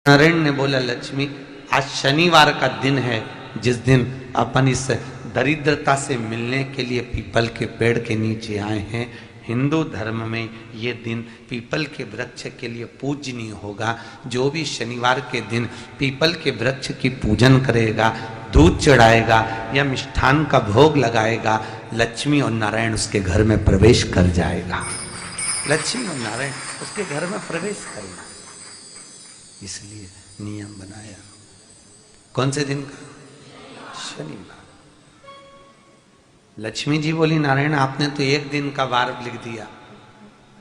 नारायण ने बोला, लक्ष्मी आज शनिवार का दिन है, जिस दिन अपन इस दरिद्रता से मिलने के लिए पीपल के पेड़ के नीचे आए हैं। हिंदू धर्म में ये दिन पीपल के वृक्ष के लिए पूजनीय होगा। जो भी शनिवार के दिन पीपल के वृक्ष की पूजन करेगा, दूध चढ़ाएगा या मिष्ठान का भोग लगाएगा, लक्ष्मी और नारायण उसके घर में प्रवेश कर जाएगा। लक्ष्मी और नारायण उसके घर में प्रवेश करेगा, इसलिए नियम बनाया। कौन से दिन का? शनिवार। लक्ष्मी जी बोली, नारायण आपने तो एक दिन का वार लिख दिया।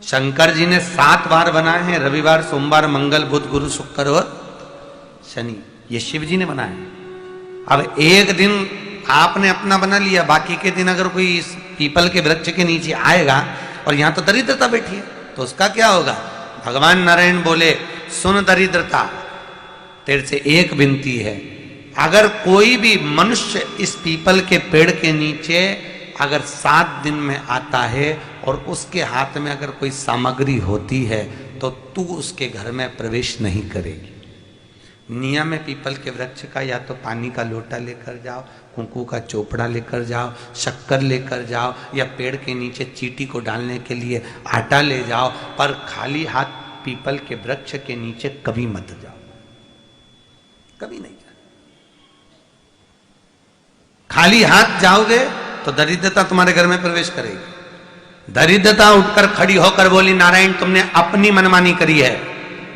शंकर जी ने 7 वार बनाए हैं, रविवार, सोमवार, मंगल, बुध, गुरु, शुक्र और शनि। ये शिव जी ने बनाए। अब एक दिन आपने अपना बना लिया, बाकी के दिन अगर कोई इस पीपल के वृक्ष के नीचे आएगा और यहां तो दरिद्रता बैठी है, तो उसका क्या होगा? भगवान नारायण बोले, सुन दरिद्रता, तेरे से एक विनती है, अगर कोई भी मनुष्य इस पीपल के पेड़ के नीचे अगर 7 दिन में आता है और उसके हाथ में अगर कोई सामग्री होती है तो तू उसके घर में प्रवेश नहीं करेगी। नियम है पीपल के वृक्ष का, या तो पानी का लोटा लेकर जाओ, कुंकू का चोपड़ा लेकर जाओ, शक्कर लेकर जाओ, या पेड़ के नीचे चींटी को डालने के लिए आटा ले जाओ, पर खाली हाथ पीपल के वृक्ष के नीचे कभी मत जाओ, कभी नहीं जाओ। खाली हाथ जाओगे तो दरिद्रता तुम्हारे घर में प्रवेश करेगी। दरिद्रता उठकर खड़ी होकर बोली, नारायण तुमने अपनी मनमानी करी है,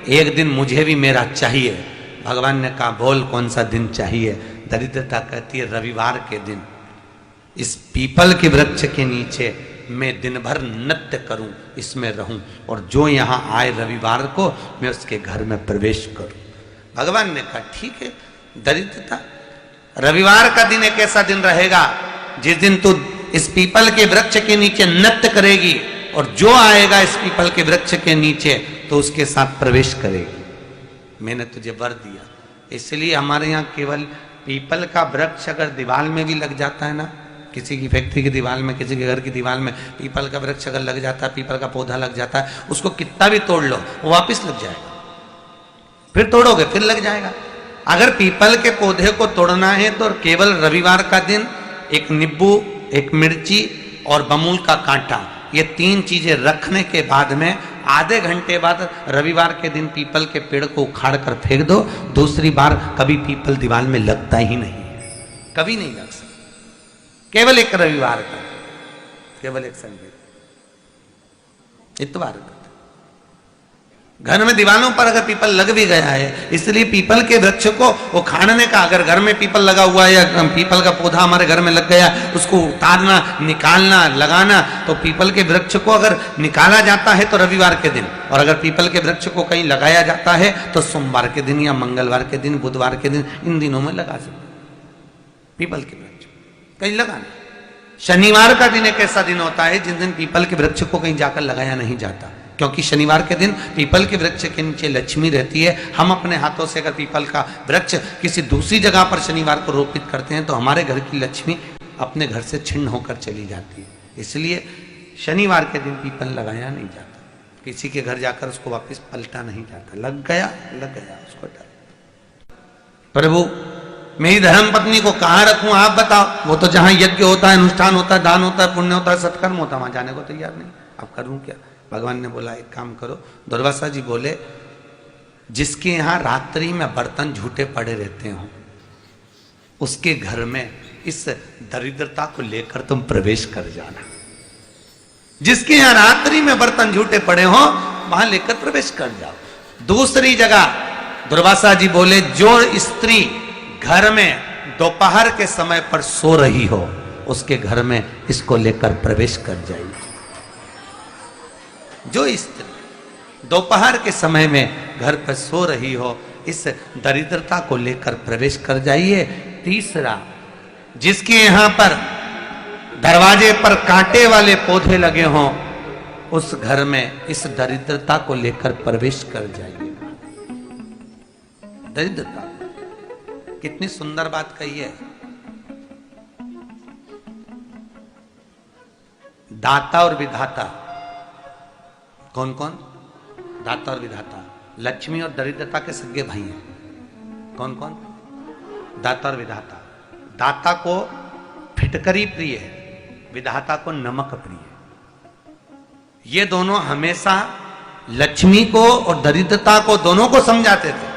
एक दिन मुझे भी मेरा चाहिए। भगवान ने कहा, बोल कौन सा दिन चाहिए? दरिद्रता कहती है, रविवार के दिन इस पीपल के वृक्ष के नीचे मैं दिन भर नृत्य करूं, इसमें रहूं, और जो यहां आए रविवार को मैं उसके घर में प्रवेश करूं। भगवान ने कहा, ठीक है। दरिद्रता, रविवार का दिन एक ऐसा दिन रहेगा जिस दिन तू इस पीपल के वृक्ष के नीचे नृत्य करेगी और जो आएगा इस पीपल के वृक्ष के नीचे तो उसके साथ प्रवेश करेगी। मैंने तुझे वर दिया। इसलिए हमारे यहाँ केवल पीपल का वृक्ष अगर दीवार में भी लग जाता है ना, किसी की फैक्ट्री की दीवार में, किसी के घर की दीवार में पीपल का वृक्ष अगर लग जाता है, पीपल का पौधा लग जाता है, उसको कितना भी तोड़ लो वो वापस लग जाएगा। फिर तोड़ोगे फिर लग जाएगा। अगर पीपल के पौधे को तोड़ना है तो केवल रविवार का दिन एक नींबू, एक मिर्ची और बमूल का कांटा, ये 3 चीजें रखने के बाद में आधे घंटे बाद रविवार के दिन पीपल के पेड़ को उखाड़ कर फेंक दो। दूसरी बार कभी पीपल दीवार में लगता ही नहीं है, कभी नहीं लग सकता। केवल एक रविवार का, केवल एक संडे, इतवार का। घर में दीवारों पर अगर पीपल लग भी गया है, इसलिए पीपल के वृक्ष को उखाड़ने का, अगर घर में पीपल लगा हुआ है या पीपल का पौधा हमारे घर में लग गया, उसको उतारना, निकालना, लगाना, तो पीपल के वृक्ष को अगर निकाला जाता है तो रविवार के दिन, और अगर पीपल के वृक्ष को कहीं लगाया जाता है तो सोमवार के दिन या मंगलवार के दिन, बुधवार के दिन, इन दिनों में लगा सकते पीपल के वृक्ष कहीं लगाना। शनिवार का दिन एक ऐसा दिन होता है जिस दिन पीपल के वृक्ष को कहीं जाकर लगाया नहीं जाता, क्योंकि शनिवार के दिन पीपल के वृक्ष के नीचे लक्ष्मी रहती है। हम अपने हाथों से अगर पीपल का वृक्ष किसी दूसरी जगह पर शनिवार को रोपित करते हैं तो हमारे घर की लक्ष्मी अपने घर से छिन्न होकर चली जाती है। इसलिए शनिवार के दिन पीपल लगाया नहीं जाता, किसी के घर जाकर उसको वापस पलटा नहीं जाता। लग गया उसको डाल। प्रभु मेरी धर्म पत्नी को कहाँ रखूं आप बताओ? वो तो जहां यज्ञ होता है, अनुष्ठान होता है, दान होता है, पुण्य होता है, सत्कर्म होता है, वहां जाने को तैयार नहीं। अब करूं क्या? भगवान ने बोला, एक काम करो। दुर्वासा जी बोले, जिसके यहां रात्रि में बर्तन झूठे पड़े रहते हो उसके घर में इस दरिद्रता को लेकर तुम प्रवेश कर जाना। जिसके यहां रात्रि में बर्तन झूठे पड़े हो वहां लेकर प्रवेश कर जाओ। दूसरी जगह दुर्वासा जी बोले, जो स्त्री घर में दोपहर के समय पर सो रही हो उसके घर में इसको लेकर प्रवेश कर जाइए। जो स्त्री दोपहर के समय में घर पर सो रही हो, इस दरिद्रता को लेकर प्रवेश कर जाइए। तीसरा, जिसके यहां पर दरवाजे पर कांटे वाले पौधे लगे हों उस घर में इस दरिद्रता को लेकर प्रवेश कर जाइए। दरिद्रता, कितनी सुंदर बात कही है। दाता और विधाता, कौन कौन? दाता और विधाता। लक्ष्मी और दरिद्रता के सगे भाई हैं। कौन कौन? दाता और विधाता। दाता को फिटकरी प्रिय है, विधाता को नमक प्रिय है। ये दोनों हमेशा लक्ष्मी को और दरिद्रता को दोनों को समझाते थे,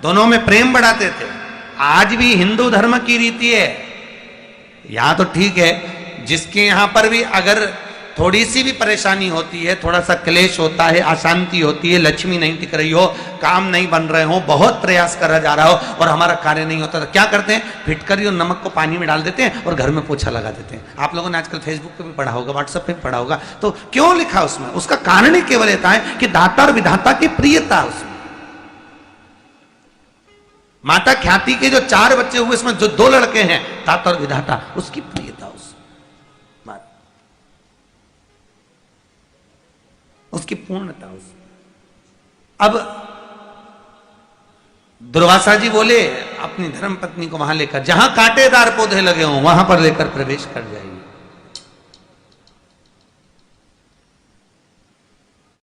दोनों में प्रेम बढ़ाते थे। आज भी हिंदू धर्म की रीति है, यहां तो ठीक है, जिसके यहां पर भी अगर थोड़ी सी भी परेशानी होती है, थोड़ा सा क्लेश होता है, अशांति होती है, लक्ष्मी नहीं टिक रही हो, काम नहीं बन रहे हो, बहुत प्रयास करा जा रहा हो और हमारा कार्य नहीं होता, तो क्या करते हैं? फिटकरी और नमक को पानी में डाल देते हैं और घर में पोछा लगा देते हैं। आप लोगों ने आजकल फेसबुक पे भी पढ़ा होगा, व्हाट्सएप पे भी पढ़ा होगा। तो क्यों लिखा उसमें? उसका कारण ही केवल ये है कि दाता और विधाता की प्रियता उसमें। माता ख्याति के जो 4 बच्चे हुए, इसमें जो 2 लड़के हैं, दाता और विधाता, उसकी प्रियता, उसकी पूर्णता उस। अब दुर्वासा जी बोले अपनी धर्म पत्नी को वहां लेकर, जहां कांटेदार पौधे लगे हों वहां पर लेकर प्रवेश कर जाइए।